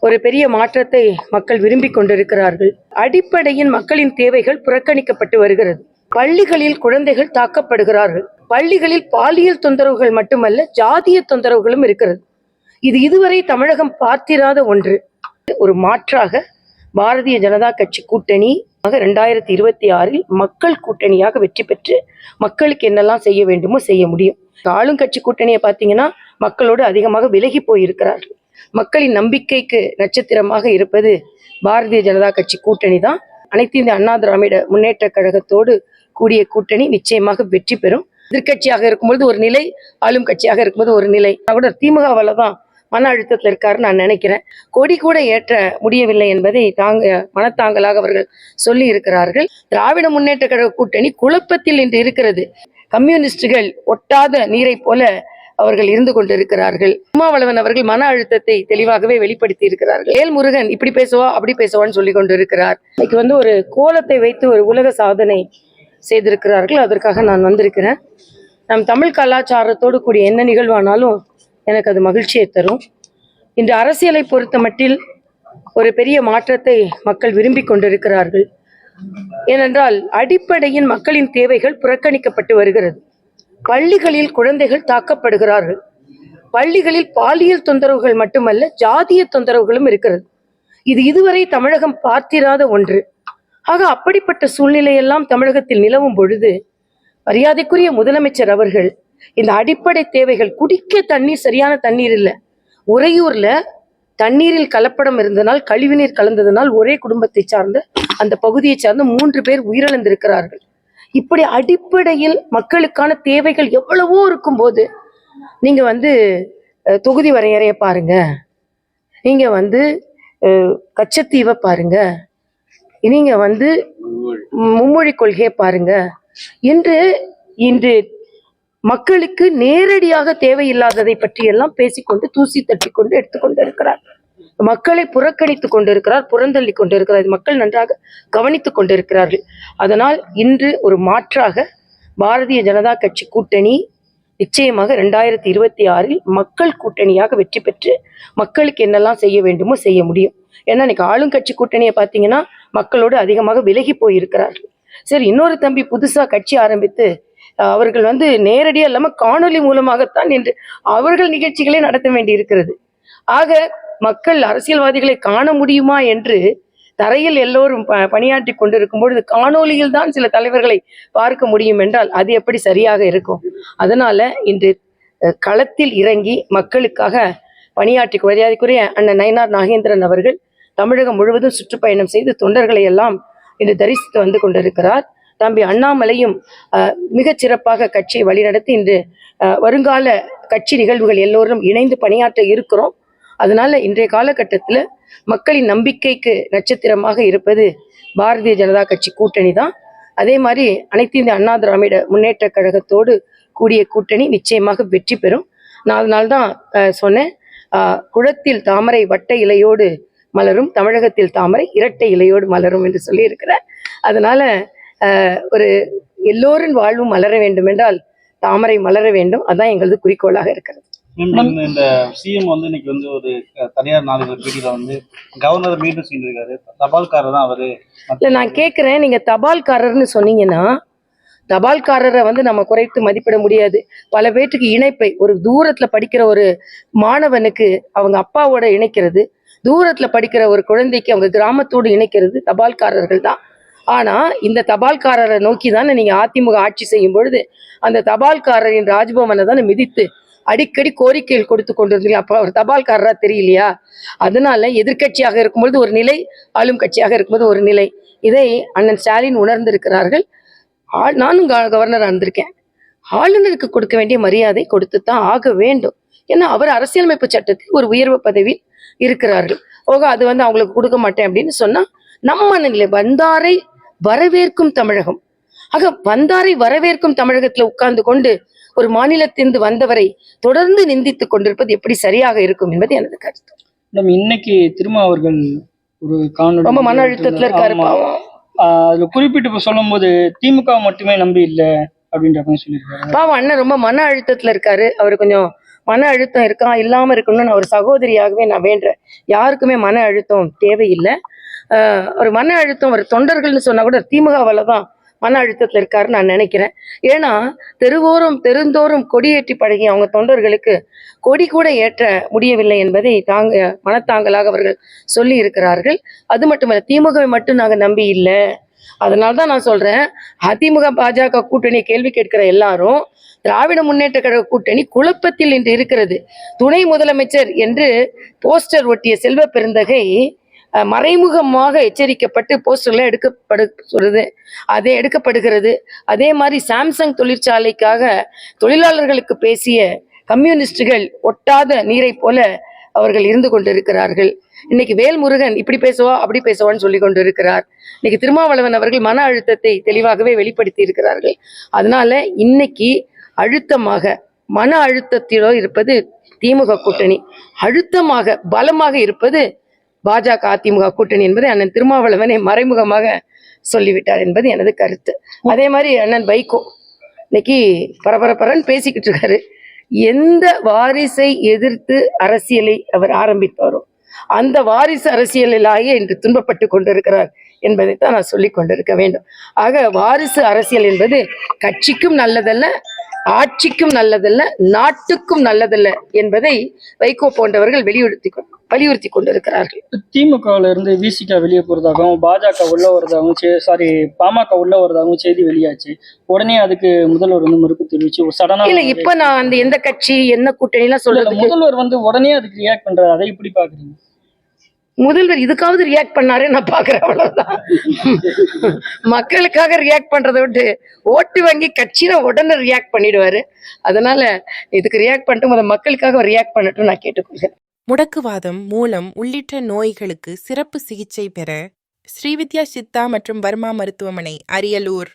ஒரு பெரிய மாற்றத்தை மக்கள் விரும்பி கொண்டிருக்கிறார்கள். அடிப்படையின் மக்களின் தேவைகள் புறக்கணிக்கப்பட்டு வருகிறது. பள்ளிகளில் குழந்தைகள் தாக்கப்படுகிறார்கள். பள்ளிகளில் பாலியல் தொந்தரவுகள் மட்டுமல்ல, ஜாதிய தொந்தரவுகளும் இருக்கிறது. இது இதுவரை தமிழகம் பார்த்திராத ஒன்று. ஒரு மாற்றாக பாரதிய ஜனதா கட்சி கூட்டணி 2026 மக்கள் கூட்டணியாக வெற்றி பெற்று மக்களுக்கு என்னெல்லாம் செய்ய வேண்டுமோ செய்ய முடியும். ஆளும் கட்சி கூட்டணியை பார்த்தீங்கன்னா மக்களோடு அதிகமாக விலகி போயிருக்கிறார்கள். மக்களின் நம்பிக்கைக்கு நட்சத்திரமாக இருப்பது பாரதிய ஜனதா கட்சி கூட்டணி தான். அனைத்து இந்திய அண்ணா திராவிட முன்னேற்ற கழகத்தோடு கூடிய கூட்டணி நிச்சயமாக வெற்றி பெறும். எதிர்கட்சியாக இருக்கும்போது ஒரு நிலை, ஆளும் கட்சியாக இருக்கும்போது ஒரு நிலை. கூட திமுகவால தான் மன அழுத்தத்தில் இருக்காருன்னு நான் நினைக்கிறேன். கொடி கூட ஏற்ற முடியவில்லை என்பதை மனத்தாங்கலாக அவர்கள் சொல்லி இருக்கிறார்கள். திராவிட முன்னேற்ற கழக கூட்டணி குழப்பத்தில் இன்று இருக்கிறது. கம்யூனிஸ்டுகள் ஒட்டாத நீரை போல அவர்கள் இருந்து கொண்டிருக்கிறார்கள். திருமாவளவன் அவர்கள் மன அழுத்தத்தை தெளிவாகவே வெளிப்படுத்தி இருக்கிறார்கள். வேல்முருகன் இப்படி பேசுவா அப்படி பேசுவான்னு சொல்லி கொண்டிருக்கிறார். இன்னைக்கு ஒரு கோலத்தை வைத்து ஒரு உலக சாதனை செய்திருக்கிறார்கள். அதற்காக நான் வந்திருக்கிறேன். நம் தமிழ் கலாச்சாரத்தோடு கூடிய என்ன நிகழ்வானாலும் எனக்கு அது மகிழ்ச்சியை தரும். இன்று அரசியலை பொறுத்த மட்டில் ஒரு பெரிய மாற்றத்தை மக்கள் விரும்பி கொண்டிருக்கிறார்கள். ஏனென்றால் அடிப்படையின் மக்களின் தேவைகள் புறக்கணிக்கப்பட்டு வருகிறது. பள்ளிகளில் குழந்தைகள் தாக்கப்படுகிறார்கள். பள்ளிகளில் பாலியல் தொந்தரவுகள் மட்டுமல்ல, ஜாதிய தொந்தரவுகளும் இருக்கிறது. இது இதுவரை தமிழகம் பார்த்திராத ஒன்று. ஆக அப்படிப்பட்ட சூழ்நிலையெல்லாம் தமிழகத்தில் நிலவும் பொழுது மரியாதைக்குரிய முதலமைச்சர் அவர்கள் இந்த அடிப்படை தேவைகள், குடிக்க தண்ணீர், சரியான தண்ணீர் இல்லை. உறையூர்ல தண்ணீரில் கலப்படம் இருந்தனால், கழிவுநீர் கலந்ததனால் ஒரே குடும்பத்தை சார்ந்த அந்த பகுதியை சார்ந்த 3 பேர் உயிரிழந்திருக்கிறார்கள். இப்படி அடிப்படையில் மக்களுக்கான தேவைகள் எவ்வளவோ இருக்கும்போது நீங்க தொகுதி வரையறைய பாருங்க, நீங்க கச்சத்தீவை பாருங்க, நீங்க மும்மொழி கொள்கையை பாருங்க. இன்று மக்களுக்கு நேரடியாக தேவையில்லாததை பற்றி எல்லாம் பேசிக்கொண்டு தூசி தட்டி கொண்டு எடுத்துக்கொண்டு இருக்கிறார். மக்களை புறக்கணித்துக் கொண்டிருக்கிறார், புறந்தள்ளி கொண்டிருக்கிறார். மக்கள் நன்றாக கவனித்துக் கொண்டிருக்கிறார்கள். அதனால் இன்று ஒரு மாற்றாக பாரதிய ஜனதா கட்சி கூட்டணி நிச்சயமாக 2026 மக்கள் கூட்டணியாக வெற்றி பெற்று மக்களுக்கு என்னெல்லாம் செய்ய வேண்டுமோ செய்ய முடியும். ஏன்னா இன்னைக்கு ஆளும் கட்சி கூட்டணியை பார்த்தீங்கன்னா மக்களோடு அதிகமாக விலகி போயிருக்கிறார்கள். சரி, இன்னொரு தம்பி புதுசா கட்சி ஆரம்பித்து அவர்கள் நேரடியாக இல்லாம காணொலி மூலமாகத்தான் என்று அவர்கள் நிகழ்ச்சிகளே நடத்த வேண்டி இருக்கிறது. ஆக மக்கள் அரசியல்வாதிகளை காண முடியுமா என்று தரையில் எல்லோரும் பணியாற்றி கொண்டிருக்கும் பொழுது காணொலியில் தான் சில தலைவர்களை பார்க்க முடியும் என்றால் அது எப்படி சரியாக இருக்கும்? அதனால இன்று களத்தில் இறங்கி மக்களுக்காக பணியாற்றி மரியாதைக்குரிய அண்ணன் நயினார் நாகேந்திரன் அவர்கள் தமிழகம் முழுவதும் சுற்றுப்பயணம் செய்து தொண்டர்களை எல்லாம் இன்று தரிசித்து வந்து கொண்டிருக்கிறார். தம்பி அண்ணாமலையும் மிகச் சிறப்பாக கட்சியை வழிநடத்தி இன்று வருங்கால கட்சி நிகழ்வுகள் எல்லோரும் இணைந்து பணியாற்ற இருக்கிறோம். அதனால இன்றைய காலகட்டத்தில் மக்களின் நம்பிக்கைக்கு நட்சத்திரமாக இருப்பது பாரதிய ஜனதா கட்சி கூட்டணி தான். அதே மாதிரி அனைத்து இந்திய அண்ணா திராவிட முன்னேற்ற கழகத்தோடு கூடிய கூட்டணி நிச்சயமாக வெற்றி பெறும். நான் அதனால்தான் சொன்னேன், குளத்தில் தாமரை வட்ட இலையோடு மலரும், தமிழகத்தில் தாமரை இரட்டை இலையோடு மலரும் என்று சொல்லி இருக்கிறார். அதனால ஒரு எல்லோரின் வாழ்வும் மலர வேண்டும் என்றால் தாமரை மலர வேண்டும். அதான் எங்களது குறிக்கோளாக இருக்கிறது. இந்த சிஎம் இன்னைக்கு ஒரு தனியார் நாளிதழ் பேட்டியில கவர்னர் மீண்டும் செஞ்சிருக்காரு. தபால்காரர் தான் அவரு. இல்ல, நான் கேட்கிறேன், நீங்க தபால்காரர்னு சொன்னீங்கன்னா தபால்காரரை நம்ம குறைத்து மதிப்பிட முடியாது. பல பேற்றுக்கு இணைப்பை, ஒரு தூரத்துல படிக்கிற ஒரு மாணவனுக்கு அவங்க அப்பாவோட இணைக்கிறது, தூரத்துல படிக்கிற ஒரு குழந்தைக்கு அவங்க கிராமத்தோடு இணைக்கிறது தபால்காரர்கள் தான். ஆனா இந்த தபால்காரரை நோக்கி தானே நீங்க அதிமுக ஆட்சி செய்யும் பொழுது அந்த தபால்காரரின் ராஜ்பவனை தானே மிதித்து அடிக்கடி கோரிக்கைகள் கொடுத்து கொண்டிருந்தீங்க. அப்ப அவர் தபால்காரரா தெரியலையா? அதனால எதிர்கட்சியாக இருக்கும்பொழுது ஒரு நிலை, ஆளும் கட்சியாக இருக்கும்போது ஒரு நிலை. இதை அண்ணன் ஸ்டாலின் உணர்ந்திருக்கிறார்கள். நானும் கவர்னராக இருந்திருக்கேன். ஆளுநருக்கு கொடுக்க வேண்டிய மரியாதை கொடுத்துத்தான் ஆக வேண்டும். ஏன்னா அவர் அரசியலமைப்பு சட்டத்தில் ஒரு உயர்வு பதவி இருக்கிறார்கள். அது அவங்களுக்கு கொடுக்க மாட்டேன் அப்படின்னு சொன்னா நம்ம நிலை வந்தாரை வரவேற்கும் தமிழகம். ஆக வந்தாரை வரவேற்கும் தமிழகத்துல உட்கார்ந்து கொண்டு ஒரு மாநிலத்திலிருந்து வந்தவரை தொடர்ந்து நிந்தித்துக் கொண்டிருப்பது எப்படி சரியாக இருக்கும் என்பது எனது கருத்து. இன்னைக்கு திரும்ப அவர்கள் ஒரு காணொலி ரொம்ப மன அழுத்தத்துல இருக்காரு. அதுல குறிப்பிட்டு சொல்லும் போது திமுக மட்டுமே நம்பி இல்லை அப்படின்ற மாதிரி சொல்லியிருக்காரு. பாவம் அண்ணன் ரொம்ப மன அழுத்தத்துல இருக்காரு. அவர் கொஞ்சம் மன அழுத்தம் இருக்கா இல்லாம இருக்கணும்னு நான் ஒரு சகோதரியாகவே நான் வேண்டுறேன். யாருக்குமே மன அழுத்தம் தேவையில்லை. ஒரு மன அழுத்தம் ஒரு தொண்டர்கள்னு சொன்னா கூட திமுகவால தான் மன அழுத்தத்துல இருக்காருன்னு நான் நினைக்கிறேன். ஏன்னா தெருந்தோறும் கொடியேற்றி பழகிய அவங்க தொண்டர்களுக்கு கொடி கூட ஏற்ற முடியவில்லை என்பதை மனத்தாங்கலாக அவர்கள் சொல்லி இருக்கிறார்கள். அது மட்டுமல்ல, திமுகவை மட்டும் நாங்க நம்பி இல்லை. அதனால தான் நான் சொல்றேன், அதிமுக பாஜக கூட்டணி கேள்வி கேட்கிற எல்லாரும் திராவிட முன்னேற்ற கழக கூட்டணி குழப்பத்தில் இன்று இருக்கிறது. துணை முதலமைச்சர் என்று போஸ்டர் ஒட்டிய செல்வ பெருந்தகை மறைமுகமாக எச்சரிக்கப்பட்டு போஸ்டர்ல எடுக்கப்படுகிறது. அதே மாதிரி சாம்சங் தொழிற்சாலைக்காக தொழிலாளர்களுக்கு பேசிய கம்யூனிஸ்டுகள் ஒட்டாத நீரை போல அவர்கள் இருந்து கொண்டிருக்கிறார்கள். இன்னைக்கு வேல்முருகன் இப்படி பேசுவா அப்படி பேசுவான்னு சொல்லி கொண்டிருக்கிறார். இன்னைக்கு திருமாவளவன் அவர்கள் மன அழுத்தத்தை தெளிவாகவே வெளிப்படுத்தி இருக்கிறார்கள். அதனால இன்னைக்கு அழுத்தமாக மன அழுத்தத்திலோ இருப்பது திமுக கூட்டணி, அழுத்தமாக பலமாக இருப்பது பாஜக அதிமுக கூட்டணி என்பதை அண்ணன் திருமாவளவனை மறைமுகமாக சொல்லிவிட்டார் என்பது எனது கருத்து. அதே மாதிரி அண்ணன் வைகோ இன்னைக்கு பரபரன்னு பேசிக்கிட்டு இருக்காரு. எந்த வாரிசை எதிர்த்து அரசியலை அவர் ஆரம்பித்தாரோ அந்த வாரிசு அரசியலிலாயே இன்று துன்பப்பட்டு கொண்டிருக்கிறார் என்பதைத்தான் நான் சொல்லி கொண்டிருக்க வேண்டும். ஆக வாரிசு அரசியல் என்பது கட்சிக்கும் நல்லதல்ல, ஆட்சிக்கும் நல்லதல்ல, நாட்டுக்கும் நல்லதல்ல என்பதை வைகோ போன்றவர்கள் வலியுறுத்தி கொண்டிருக்கிறார்கள். திமுகவில் இருந்து விசிக வெளியே போறதாகவும் பாஜக உள்ள வருவதாகவும் பாமக உள்ள வருவதாகவும் செய்தி வெளியாச்சு. உடனே அதுக்கு முதல்வர் வந்து மறுப்பு தெரிவிச்சு ஒரு சடனா இல்ல, இப்ப நான் அந்த எந்த கட்சி என்ன கூட்டணி எல்லாம் சொல்றது, முதல்வர் வந்து உடனே அதுக்கு ரியாக்ட் பண்றாரு. அதை எப்படி பாக்குறீங்க? முதல்வர் இதுக்காவது ரியாக்ட் பண்ணாரு நான் பாக்குறேன், அவ்வளவுதான். மக்களுக்காக ரியாக்ட் பண்றதை விட்டு ஓட்டு வாங்கி கட்சியில உடனே ரியாக்ட் பண்ணிடுவாரு. அதனால இதுக்கு ரியாக்ட் பண்ணிட்டு மக்களுக்காக ரியாக்ட் பண்ணட்டும் நான் கேட்டுக்கொள்கிறேன். முடக்குவாதம், மூலம் உள்ளிட்ட நோய்களுக்கு சிறப்பு சிகிச்சை பெற ஸ்ரீவித்யா சித்தா மற்றும் வர்மா மருத்துவமனை, அரியலூர்.